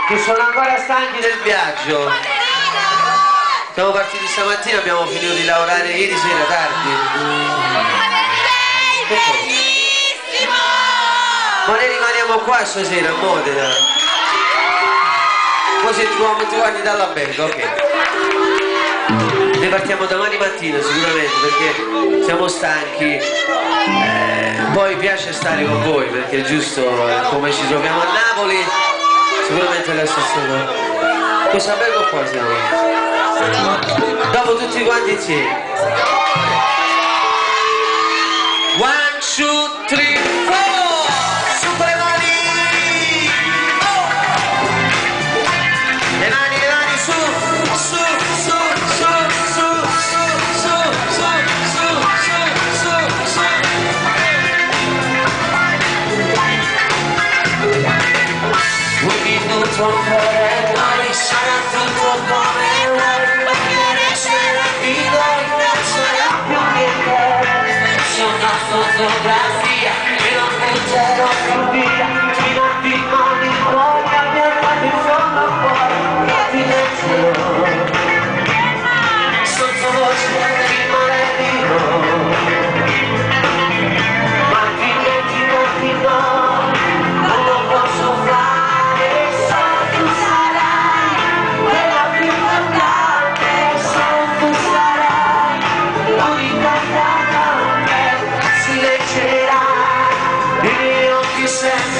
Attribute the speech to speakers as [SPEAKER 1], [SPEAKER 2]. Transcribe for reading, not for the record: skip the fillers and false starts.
[SPEAKER 1] Che sono ancora stanchi del viaggio. Siamo partiti stamattina, abbiamo finito di lavorare ieri sera tardi.
[SPEAKER 2] Bellissimo!
[SPEAKER 1] Ma noi rimaniamo qua stasera a Modena. Poi se troviamo tutti quanti dalla band, ok. Ne partiamo domani mattina sicuramente perché siamo stanchi. Poi piace stare con voi perché è giusto come ci troviamo a Napoli. Sicuramente è la stessa cosa. Cosa bello qua siamo. Dopo tutti quanti insieme. 1, 2, 3, 4. Su con le mani. Oh. Le mani su, su, su, su, su, su, su, su, su, su, su, su. Un minuto per noi sarà tutto come vuoi, perché essere vivo non sarà più niente. C'è una fotografia che non butterò più via, fino a timoni fuori a mia parte in fondo a cuore, ti leggerò sottovoce rimane vivo, ma ti no, non lo posso fare. Sempre